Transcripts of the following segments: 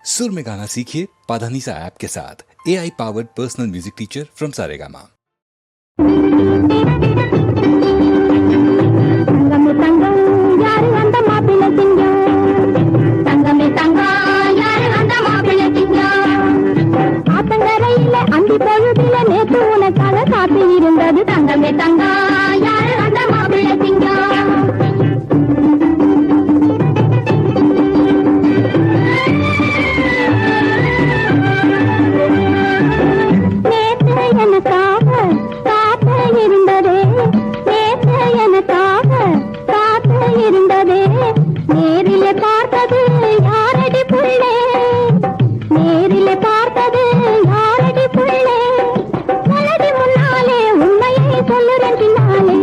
सुर में गाना सीखिए पाधानीसा ऐप के साथ। AI powered personal music teacher from Saregama. அந்தி பொழுதில நேற்று உனக்காக காத்து இருந்தது தங்கமே தங்கா யாரு அந்த மாப்பிள்ளை திங்கா நேற்று எனக்காக காத்து இருந்ததே நேற்று எனக்காக காத்து இருந்ததே நேரிலே பார்த்தது யாரடி புள்ளே நேரிலே பார்த்தது யாரடி புள்ளே உனடி முன்னாலே உண்மையை சொல்லுறேன் பின்னாலே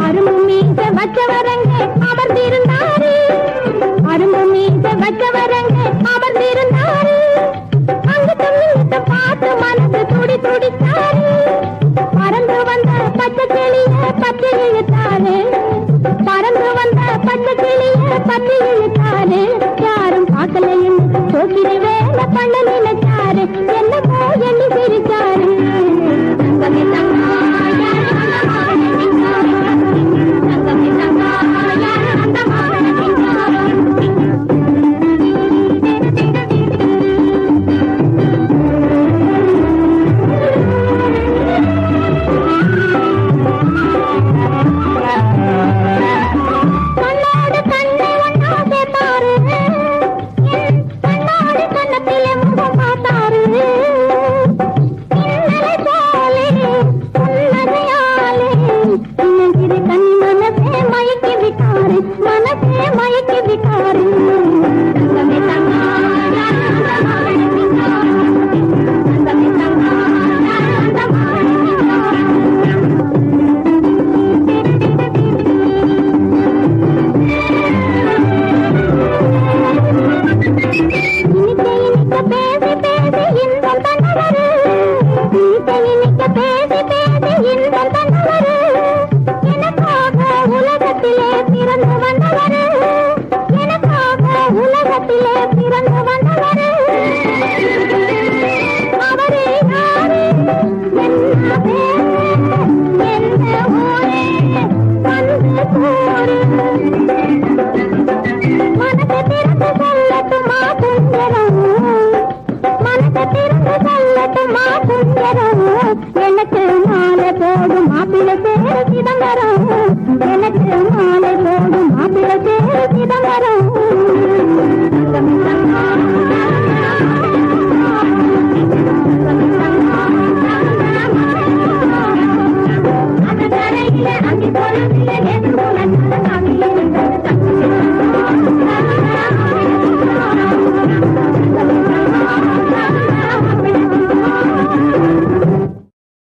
அரும்பு மீச வச்சவரங்க அமர்ந்திருந்தாரு அரும்பு மீச வச்சவரங்க அமர்ந்திருந்தாரு அங்கு தம்மிட்ட பார்த்து மனசு துடி துடித்தாரு பறந்து வந்த பச்சை கிளிய பத்தி இழுத்தாரு பறந்து வந்த பச்சை கிளிய பத்தி இழுத்தாரு யாரும் பார்க்கலையும் போக்கிரி வேலை பண்ண நினைச்சாரு என்னமோ எண்ணி சிரிச்சாரு தங்கமே தங்கா யாரு அந்த மாப்பிள்ளை திங்கா தங்கமே தங்கா யாரு அந்த மாப்பிள்ளை திங்கா கண்ணோடு கண்ணை ஒன்னா சேர்த்தாரு கண்ணோடு கண்ணத்திலே முகம் பார்த்தாரு இன்னலை போலே புன்னகையாலே இன்னகிரி கண் மனசே மயக்கி விட்டாரு மனசே மயக்கி விட்டாரு தங்கமே தங்கா யாரு அந்த மாப்பிள்ளை திங்கா தங்கமே தங்கா யாரு அந்த மாப்பிள்ளை திங்கா இனிக்க இனிக்க பேசி பேசி இன்பம் தந்தவரு இனிக்க இனிக்க பேசி பேசி இன்பம் தந்தவரு எனக்காக உலகத்திலே பிறந்து வந்தவரு எனக்காக உலகத்திலே பிறந்து வந்தவரு அவரே யாரு என்ன பேரு எந்த ஊரே வந்து கூறு மனசை திறந்து சொல்லட்டுமா சுந்தரம் மனசை திறந்து சொல்லட்டுமா சுந்தரம் எனக்கு மாலை போடும் மாப்பிள்ளை பேரு சிதம்பரம் எனக்கு மாலை போடும் மாப்பிள்ளை பேரு சிதம்பரம் தங்கமே தங்கா அந்த கரையில அங்கே பொழுதில நேற்று